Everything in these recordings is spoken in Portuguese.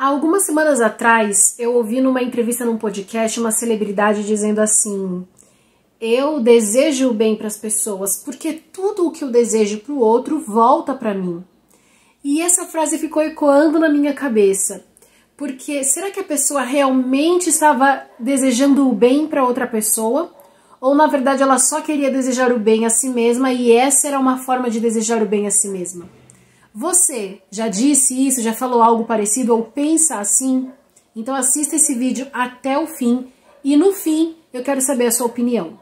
Há algumas semanas atrás, eu ouvi numa entrevista num podcast uma celebridade dizendo assim: eu desejo o bem para as pessoas, porque tudo o que eu desejo para o outro volta para mim. E essa frase ficou ecoando na minha cabeça, porque será que a pessoa realmente estava desejando o bem para outra pessoa? Ou na verdade ela só queria desejar o bem a si mesma e essa era uma forma de desejar o bem a si mesma? Você já disse isso, já falou algo parecido ou pensa assim? Então assista esse vídeo até o fim e no fim eu quero saber a sua opinião.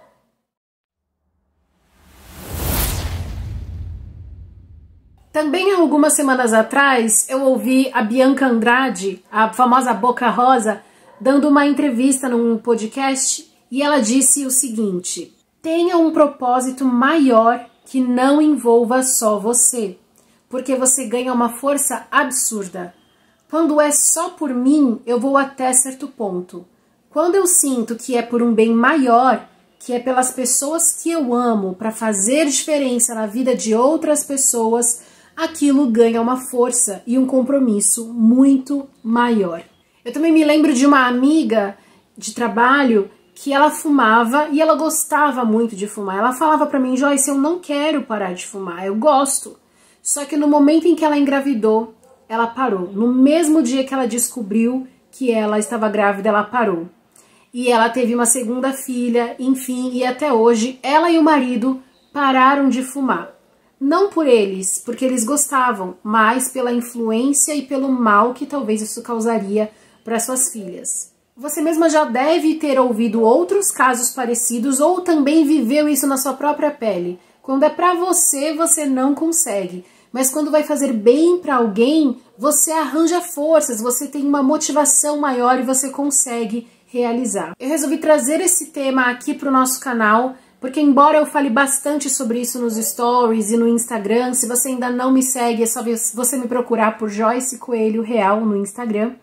Também há algumas semanas atrás eu ouvi a Bianca Andrade, a famosa Boca Rosa, dando uma entrevista num podcast e ela disse o seguinte: tenha um propósito maior que não envolva só você, porque você ganha uma força absurda. Quando é só por mim, eu vou até certo ponto. Quando eu sinto que é por um bem maior, que é pelas pessoas que eu amo, para fazer diferença na vida de outras pessoas, aquilo ganha uma força e um compromisso muito maior. Eu também me lembro de uma amiga de trabalho que ela fumava e ela gostava muito de fumar. Ela falava para mim: Joyce, eu não quero parar de fumar, eu gosto. Só que no momento em que ela engravidou, ela parou. No mesmo dia que ela descobriu que ela estava grávida, ela parou. E ela teve uma segunda filha, enfim, e até hoje ela e o marido pararam de fumar. Não por eles, porque eles gostavam, mas pela influência e pelo mal que talvez isso causaria para suas filhas. Você mesma já deve ter ouvido outros casos parecidos ou também viveu isso na sua própria pele. Quando é pra você, você não consegue. Mas quando vai fazer bem pra alguém, você arranja forças, você tem uma motivação maior e você consegue realizar. Eu resolvi trazer esse tema aqui pro nosso canal, porque embora eu fale bastante sobre isso nos stories e no Instagram, se você ainda não me segue, é só você me procurar por Joyce Coelho Real no Instagram.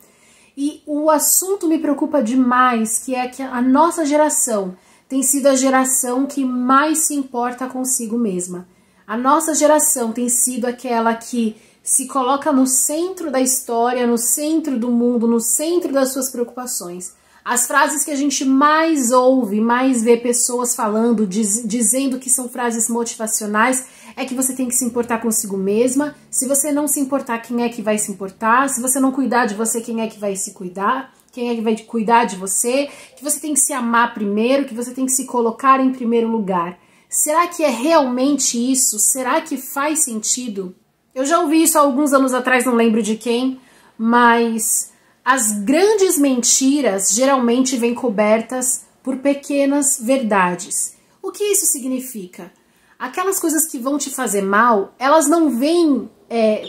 E o assunto me preocupa demais, que é que a nossa geração tem sido a geração que mais se importa consigo mesma. A nossa geração tem sido aquela que se coloca no centro da história, no centro do mundo, no centro das suas preocupações. As frases que a gente mais ouve, mais vê pessoas falando, dizendo que são frases motivacionais, é que você tem que se importar consigo mesma. Se você não se importar, quem é que vai se importar? Se você não cuidar de você, quem é que vai se cuidar? Quem é que vai cuidar de você? Que você tem que se amar primeiro, que você tem que se colocar em primeiro lugar. Será que é realmente isso? Será que faz sentido? Eu já ouvi isso há alguns anos atrás, não lembro de quem, mas as grandes mentiras geralmente vêm cobertas por pequenas verdades. O que isso significa? Aquelas coisas que vão te fazer mal, elas não vêm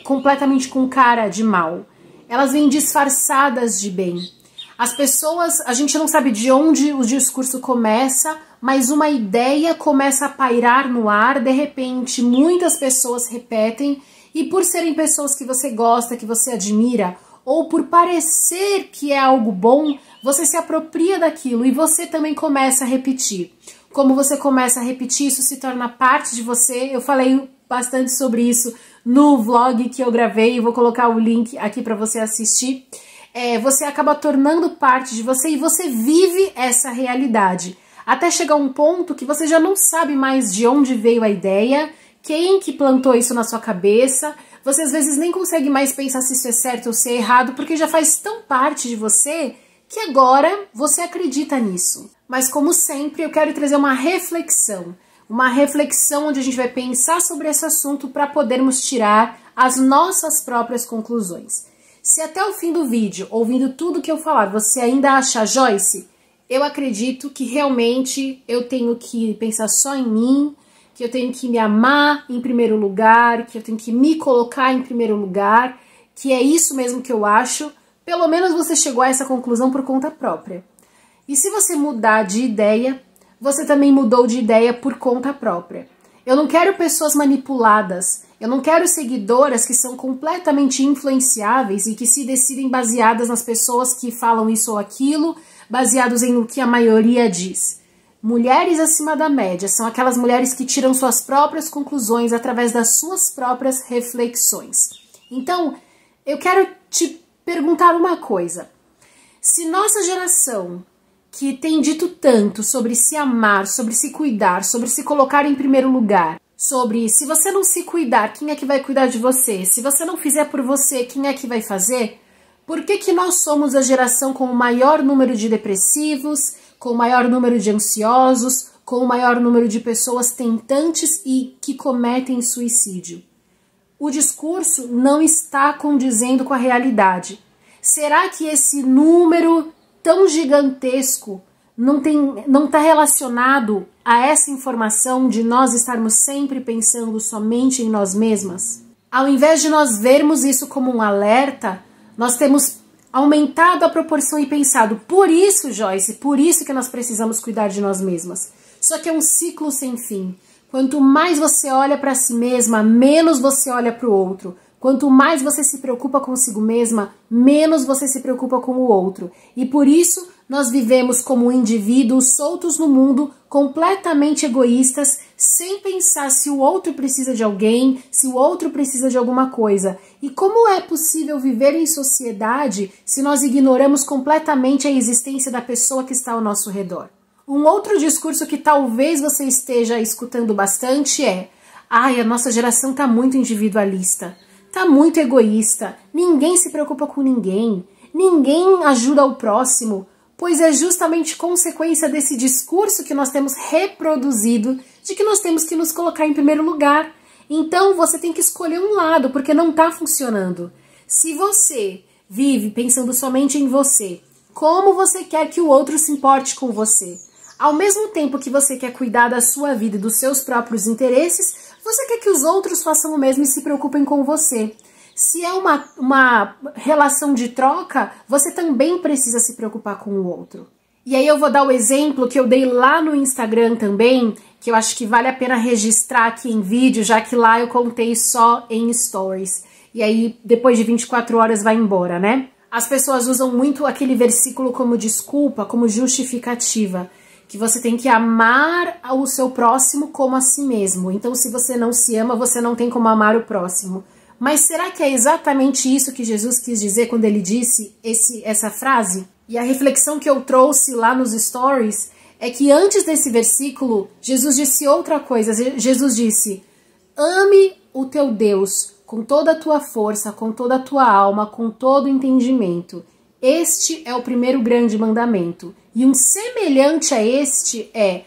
completamente com cara de mal. Elas vêm disfarçadas de bem. As pessoas, a gente não sabe de onde o discurso começa, mas uma ideia começa a pairar no ar, de repente muitas pessoas repetem, e por serem pessoas que você gosta, que você admira, ou por parecer que é algo bom, você se apropria daquilo e você também começa a repetir. Como você começa a repetir, isso se torna parte de você. Eu falei bastante sobre isso no vlog que eu gravei, e vou colocar o link aqui para você assistir. Você acaba tornando parte de você e você vive essa realidade. Até chegar um ponto que você já não sabe mais de onde veio a ideia, quem que plantou isso na sua cabeça. Você às vezes nem consegue mais pensar se isso é certo ou se é errado, porque já faz tão parte de você que agora você acredita nisso. Mas como sempre, eu quero trazer uma reflexão onde a gente vai pensar sobre esse assunto para podermos tirar as nossas próprias conclusões. Se até o fim do vídeo, ouvindo tudo que eu falar, você ainda acha Joyce, eu acredito que realmente eu tenho que pensar só em mim, que eu tenho que me amar em primeiro lugar, que eu tenho que me colocar em primeiro lugar, que é isso mesmo que eu acho, pelo menos você chegou a essa conclusão por conta própria. E se você mudar de ideia, você também mudou de ideia por conta própria. Eu não quero pessoas manipuladas, eu não quero seguidoras que são completamente influenciáveis e que se decidem baseadas nas pessoas que falam isso ou aquilo, baseados em o que a maioria diz. Mulheres acima da média são aquelas mulheres que tiram suas próprias conclusões através das suas próprias reflexões. Então, eu quero te perguntar uma coisa. Se nossa geração, que tem dito tanto sobre se amar, sobre se cuidar, sobre se colocar em primeiro lugar, sobre se você não se cuidar, quem é que vai cuidar de você? Se você não fizer por você, quem é que vai fazer? Por que nós somos a geração com o maior número de depressivos, com o maior número de ansiosos, com o maior número de pessoas tentantes e que cometem suicídio? O discurso não está condizendo com a realidade. Será que esse número tão gigantesco não está relacionado a essa informação de nós estarmos sempre pensando somente em nós mesmas? Ao invés de nós vermos isso como um alerta, nós temos aumentado a proporção e pensado, por isso, Joyce, por isso que nós precisamos cuidar de nós mesmas. Só que é um ciclo sem fim. Quanto mais você olha para si mesma, menos você olha para o outro. Quanto mais você se preocupa consigo mesma, menos você se preocupa com o outro. E por isso nós vivemos como indivíduos soltos no mundo, completamente egoístas, sem pensar se o outro precisa de alguém, se o outro precisa de alguma coisa. E como é possível viver em sociedade se nós ignoramos completamente a existência da pessoa que está ao nosso redor? Um outro discurso que talvez você esteja escutando bastante é: ai, a nossa geração está muito individualista, está muito egoísta, ninguém se preocupa com ninguém, ninguém ajuda o próximo. Pois é justamente consequência desse discurso que nós temos reproduzido de que nós temos que nos colocar em primeiro lugar. Então você tem que escolher um lado, porque não está funcionando. Se você vive pensando somente em você, como você quer que o outro se importe com você? Ao mesmo tempo que você quer cuidar da sua vida e dos seus próprios interesses, você quer que os outros façam o mesmo e se preocupem com você. Se é uma relação de troca, você também precisa se preocupar com o outro. E aí eu vou dar o exemplo que eu dei lá no Instagram também, que eu acho que vale a pena registrar aqui em vídeo, já que lá eu contei só em stories. E aí depois de 24 horas vai embora, né? As pessoas usam muito aquele versículo como desculpa, como justificativa, que você tem que amar o seu próximo como a si mesmo. Então se você não se ama, você não tem como amar o próximo. Mas será que é exatamente isso que Jesus quis dizer quando ele disse essa frase? E a reflexão que eu trouxe lá nos stories é que antes desse versículo, Jesus disse outra coisa. Jesus disse: ame o teu Deus com toda a tua força, com toda a tua alma, com todo o entendimento. Este é o primeiro grande mandamento. E um semelhante a este é: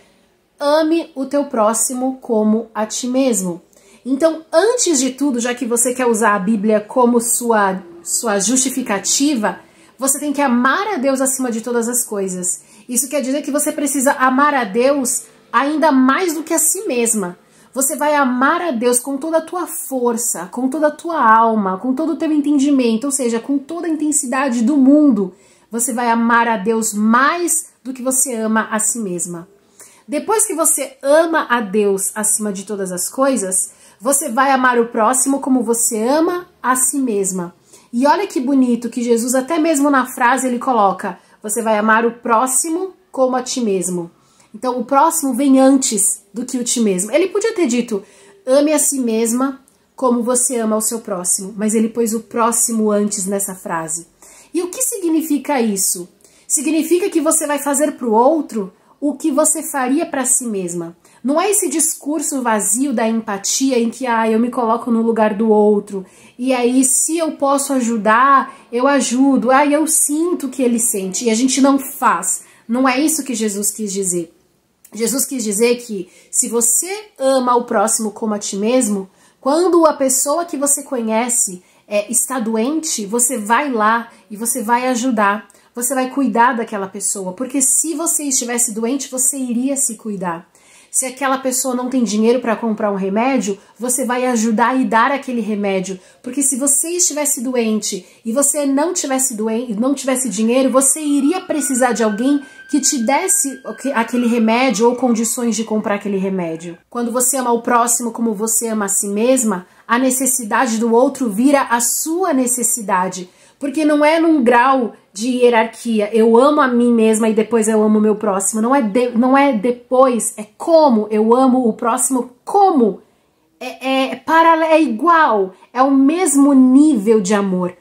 ame o teu próximo como a ti mesmo. Então, antes de tudo, já que você quer usar a Bíblia como sua justificativa, você tem que amar a Deus acima de todas as coisas. Isso quer dizer que você precisa amar a Deus ainda mais do que a si mesma. Você vai amar a Deus com toda a tua força, com toda a tua alma, com todo o teu entendimento, ou seja, com toda a intensidade do mundo. Você vai amar a Deus mais do que você ama a si mesma. Depois que você ama a Deus acima de todas as coisas, você vai amar o próximo como você ama a si mesma. E olha que bonito que Jesus, até mesmo na frase, ele coloca: você vai amar o próximo como a ti mesmo. Então o próximo vem antes do que o ti mesmo. Ele podia ter dito: ame a si mesma como você ama o seu próximo. Mas ele pôs o próximo antes nessa frase. E o que significa isso? Significa que você vai fazer para o outro o que você faria para si mesma. Não é esse discurso vazio da empatia em que eu me coloco no lugar do outro, e aí se eu posso ajudar, eu ajudo, eu sinto o que ele sente, e a gente não faz. Não é isso que Jesus quis dizer. Jesus quis dizer que se você ama o próximo como a ti mesmo, quando a pessoa que você conhece está doente, você vai lá e você vai ajudar. Você vai cuidar daquela pessoa, porque se você estivesse doente, você iria se cuidar. Se aquela pessoa não tem dinheiro para comprar um remédio, você vai ajudar e dar aquele remédio. Porque se você estivesse doente e você não tivesse dinheiro, você iria precisar de alguém que te desse aquele remédio ou condições de comprar aquele remédio. Quando você ama o próximo como você ama a si mesma, a necessidade do outro vira a sua necessidade. Porque não é num grau de hierarquia, eu amo a mim mesma e depois eu amo o meu próximo. Não é depois, é como eu amo o próximo, como. É igual, é o mesmo nível de amor.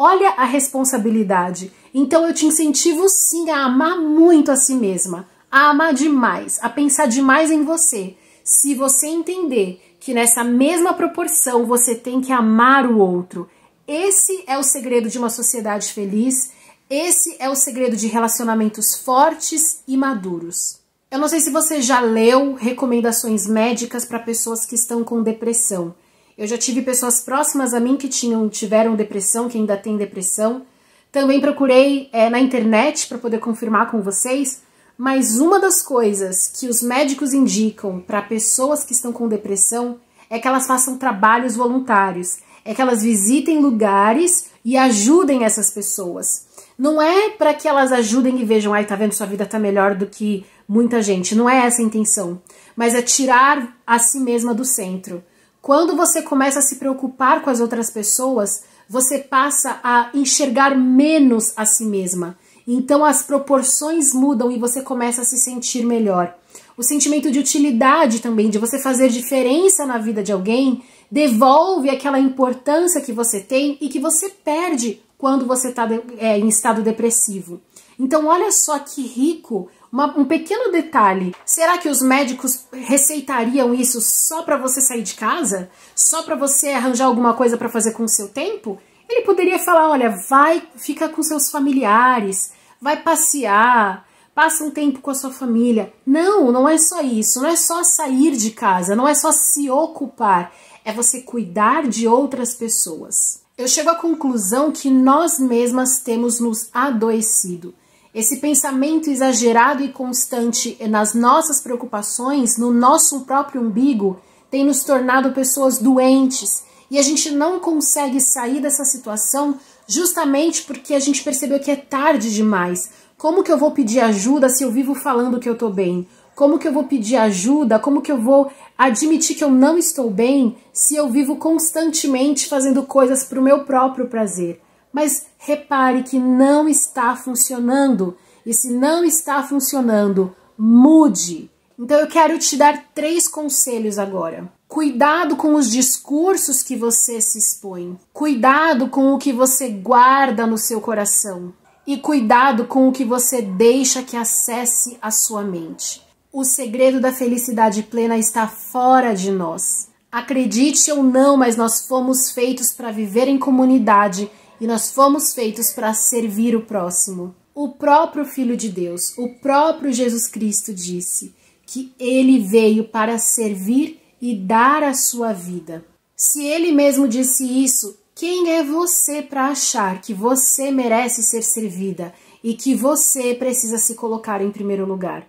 Olha a responsabilidade. Então eu te incentivo sim a amar muito a si mesma, a amar demais, a pensar demais em você. Se você entender que nessa mesma proporção você tem que amar o outro, esse é o segredo de uma sociedade feliz, esse é o segredo de relacionamentos fortes e maduros. Eu não sei se você já leu recomendações médicas para pessoas que estão com depressão. Eu já tive pessoas próximas a mim que tiveram depressão, que ainda têm depressão. Também procurei na internet para poder confirmar com vocês, mas uma das coisas que os médicos indicam para pessoas que estão com depressão é que elas façam trabalhos voluntários, é que elas visitem lugares e ajudem essas pessoas. Não é para que elas ajudem e vejam, ai, tá vendo, sua vida tá melhor do que muita gente. Não é essa a intenção, mas é tirar a si mesma do centro. Quando você começa a se preocupar com as outras pessoas, você passa a enxergar menos a si mesma. Então as proporções mudam e você começa a se sentir melhor. O sentimento de utilidade também, de você fazer diferença na vida de alguém, devolve aquela importância que você tem e que você perde quando você está em estado depressivo. Então olha só que rico, um pequeno detalhe. Será que os médicos receitariam isso só para você sair de casa? Só para você arranjar alguma coisa para fazer com o seu tempo? Ele poderia falar, olha, vai, fica com seus familiares, vai passear, passa um tempo com a sua família. Não, não é só isso, não é só sair de casa, não é só se ocupar, é você cuidar de outras pessoas. Eu chego à conclusão que nós mesmas temos nos adoecido. Esse pensamento exagerado e constante nas nossas preocupações, no nosso próprio umbigo, tem nos tornado pessoas doentes. E a gente não consegue sair dessa situação justamente porque a gente percebeu que é tarde demais. Como que eu vou pedir ajuda se eu vivo falando que eu tô bem? Como que eu vou pedir ajuda? Como que eu vou admitir que eu não estou bem se eu vivo constantemente fazendo coisas para o meu próprio prazer? Mas repare que não está funcionando. E se não está funcionando, mude. Então eu quero te dar 3 conselhos agora. Cuidado com os discursos que você se expõe. Cuidado com o que você guarda no seu coração. E cuidado com o que você deixa que acesse a sua mente. O segredo da felicidade plena está fora de nós. Acredite ou não, mas nós fomos feitos para viver em comunidade e nós fomos feitos para servir o próximo. O próprio Filho de Deus, o próprio Jesus Cristo disse que ele veio para servir e dar a sua vida. Se ele mesmo disse isso, quem é você para achar que você merece ser servida e que você precisa se colocar em primeiro lugar?